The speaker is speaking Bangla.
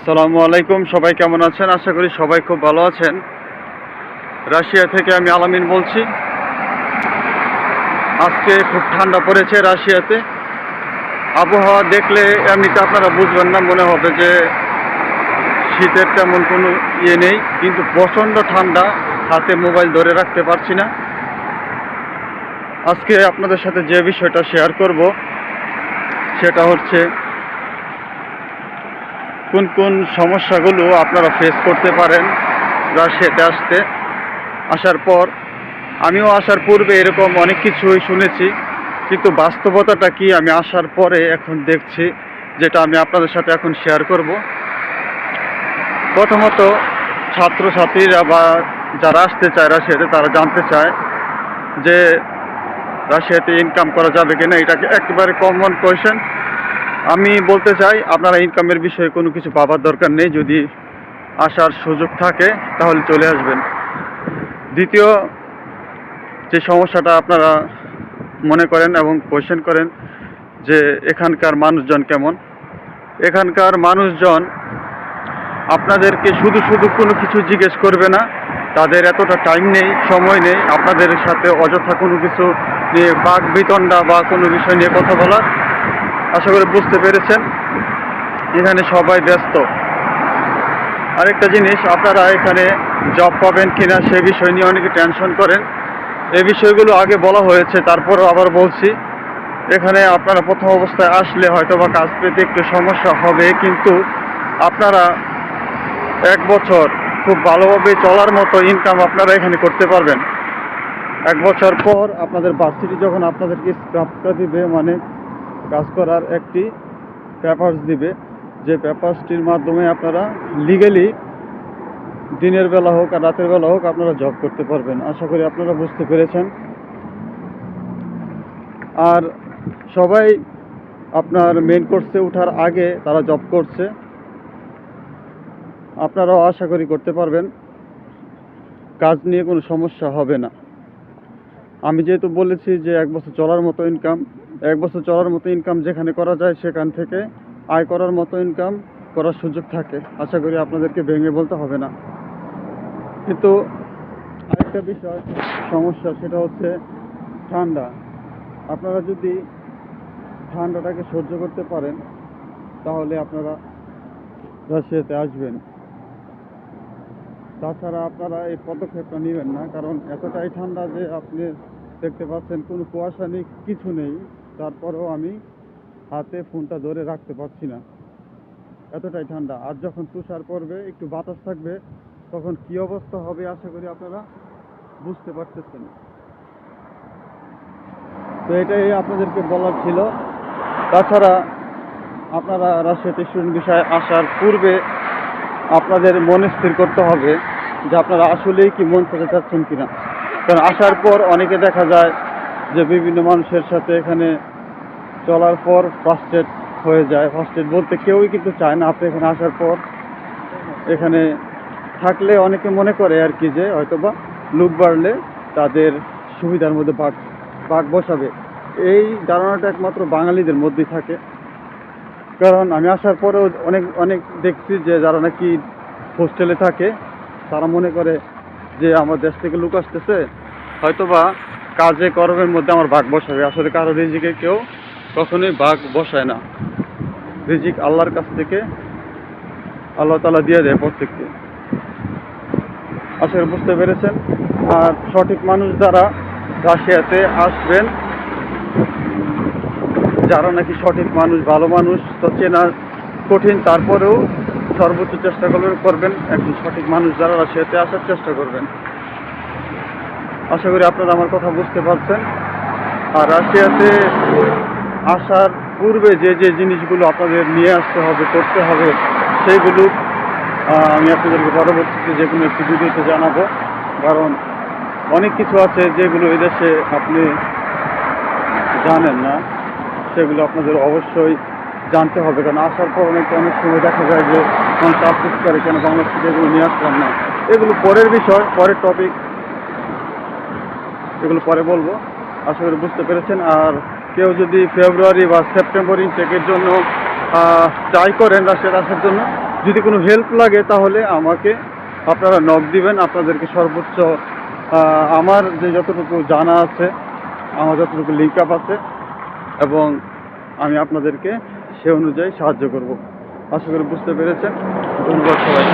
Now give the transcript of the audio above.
আসসালামু আলাইকুম। সবাই কেমন আছেন? আশা করি সবাই খুব ভালো আছেন। রাশিয়া থেকে আমি আলামিন বলছি। আজকে খুব ঠান্ডা পড়েছে রাশিয়াতে। আবহাওয়া দেখলে এমনিতে আপনারা বুঝবেন না, মনে হবে যে শীতের তেমন কোনো নেই, কিন্তু প্রচণ্ড ঠান্ডা। হাতে মোবাইল ধরে রাখতে পারছি না। আজকে আপনাদের সাথে যে বিষয়টা শেয়ার করব সেটা হচ্ছে কোন কোন সমস্যাগুলো আপনারা ফেস করতে পারেন রাশিয়াতে আসার পর। আমিও আসার পূর্বে এরকম অনেক কিছুই শুনেছি, কিন্তু বাস্তবতাটা কি আমি আসার পরে এখন দেখছি, যেটা আমি আপনাদের সাথে এখন শেয়ার করব। প্রথমত, ছাত্রছাত্রীরা বা যারা আসতে চায় রাশিয়াতে, তারা জানতে চায় যে রাশিয়াতে ইনকাম করা যাবে কিনা। এটাকে একেবারে কমন কোয়েশ্চেন। আমি বলতে চাই, আপনারা ইনকামের বিষয়ে কোনো কিছু ভাবার দরকার নেই। যদি আসার সুযোগ থাকে তাহলে চলে আসবেন। দ্বিতীয় যে সমস্যাটা আপনারা মনে করেন এবং কোয়েশ্চেন করেন যে এখানকার মানুষজন কেমন। এখানকার মানুষজন আপনাদেরকে শুধু শুধু কোনো কিছু জিজ্ঞেস করবে না। তাদের এতটা টাইম নেই, সময় নেই আপনাদের সাথে অযথা কোনো কিছু নিয়ে বাক বিতণ্ডা বা কোনো বিষয় নিয়ে কথা বলার। আশা করি বুঝতে পেরেছেন, এখানে সবাই ব্যস্ত। আরেকটা জিনিস, আপনারা এখানে জব পাবেন কিনা সে বিষয় নিয়ে অনেকে টেনশন করেন। এই বিষয়গুলো আগে বলা হয়েছে, তারপরও আবার বলছি। এখানে আপনারা প্রথম অবস্থায় আসলে হয়তো বা কাজ পেতে একটু সমস্যা হবে, কিন্তু আপনারা 1 বছর খুব ভালোভাবে চলার মতো ইনকাম আপনারা এখানে করতে পারবেন। 1 বছর পর আপনাদের ভার্সিটি যখন আপনাদেরকে স্ক্রাপটা দিবে, মানে কাজ করার একটি পেপারস দিবে, যে পেপারসটির মাধ্যমে আপনারা লিগালি দিনের বেলা হোক আর রাতের বেলা হোক আপনারা জব করতে পারবেন। আশা করি আপনারা বুঝতে পেরেছেন। আর সবাই আপনার মেন কোর্সে ওঠার আগে তারা জব করছে, আপনারাও আশা করি করতে পারবেন। কাজ নিয়ে কোনো সমস্যা হবে না। আমি যেহেতু বলেছি যে 1 বছর চলার মতো ইনকাম, 1 বছর চলার মতো ইনকাম যেখানে করা যায় সেখান থেকে আয় করার মতো ইনকাম করার সুযোগ থাকে। আশা করি আপনাদেরকে ভেঙে বলতে হবে না। কিন্তু আরেকটা বিষয় সমস্যা, সেটা হচ্ছে ঠান্ডা। আপনারা যদি ঠান্ডাটাকে সহ্য করতে পারেন তাহলে আপনারা রাশিয়াতে আসবেন। তাছাড়া আপনারা এই পদক্ষেপটা নেবেন না, কারণ এতটাই ঠান্ডা যে আপনি দেখতে পাচ্ছেন কোনো কুয়াশা নেই, কিছু নেই, তারপরেও আমি হাতে ফোনটা ধরে রাখতে পারছি না, এতটাই ঠান্ডা। আর যখন তুষার পড়বে, একটু বাতাস থাকবে, তখন কি অবস্থা হবে আশা করি আপনারা বুঝতে পারতেছেন। তো এটাই আপনাদেরকে বলার ছিল। তাছাড়া আপনারা রাশিয়াতে স্টুডেন্ট বিষয়ে আসার পূর্বে আপনাদের মনে স্থির করতে হবে যে আপনারা আসলেই কি মন থেকে চাচ্ছেন কিনা। কারণ আসার পর অনেকে দেখা যায় যে বিভিন্ন মানুষের সাথে এখানে চলার পর ফ্রাস্ট্রেট হয়ে যায়। ফ্রাস্ট্রেট বলতে কেউই কিন্তু চায় না আপনি এখানে আসার পর। এখানে থাকলে অনেকে মনে করে আর কি, যে হয়তোবা লোক বাড়লে তাদের সুবিধার মধ্যে ভাগ বসাবে। এই ধারণাটা একমাত্র বাঙালিদের মধ্যেই থাকে। কারণ আমি আসার পরেও অনেক অনেক দেখছি যে যারা নাকি হোস্টেলে থাকে, তারা মনে করে যে আমার দেশ থেকে লোক আসতেছে, হয়তোবা কাজে কর্মের মধ্যে আমার ভাগ বসাবে। আসলে কারো রিজিকে কেউ কখনোই ভাগ বসায় না। রিজিক আল্লাহর কাছ থেকে আল্লাহ তাআলা দিয়ে দেয় প্রত্যেককে। আশা করি বুঝতে পেরেছেন। আর সঠিক মানুষ যারা রাশিয়াতে আসবেন, যারা নাকি সঠিক মানুষ, ভালো মানুষ, তো চেনা কঠিন, তারপরেও সর্বোচ্চ চেষ্টা করবেন একজন সঠিক মানুষ যারা রাশিয়াতে আসার চেষ্টা করবেন। আশা করি আপনারা আমার কথা বুঝতে পারছেন। আর রাশিয়াতে আসার পূর্বে যে যে জিনিসগুলো আপনাদের নিয়ে আসতে হবে, করতে হবে, সেইগুলো আমি আপনাদেরকে পরবর্তীতে যে কোনো একটি ভিডিওতে জানাবো। কারণ অনেক কিছু আছে যেগুলো এদেশে আপনি জানেন না, সেগুলো আপনাদের অবশ্যই জানতে হবে। কারণ আসার পর অনেক সময় দেখা যায় যে মানুষ আফসোস করে কেন বাংলাদেশ থেকে এগুলো নিয়ে আসলাম না। এগুলো পরের বিষয়, পরের টপিক, এগুলো পরে বলবো। আশা করি বুঝতে পেরেছেন। আর কেউ যদি ফেব্রুয়ারি বা সেপ্টেম্বর ইনটেকের জন্য ট্রাই করেন রাশিয়াতে আসার জন্য, যদি কোনো হেল্প লাগে তাহলে আমাকে আপনারা নক দিবেন। আপনাদেরকে সর্বোচ্চ আমার যে যতটুকু জানা আছে, আমার যতটুকু লিঙ্ক আপ আছে, এবং আমি আপনাদেরকে সে অনুযায়ী সাহায্য করব। আশা করি বুঝতে পেরেছেন। ধন্যবাদ সবাই।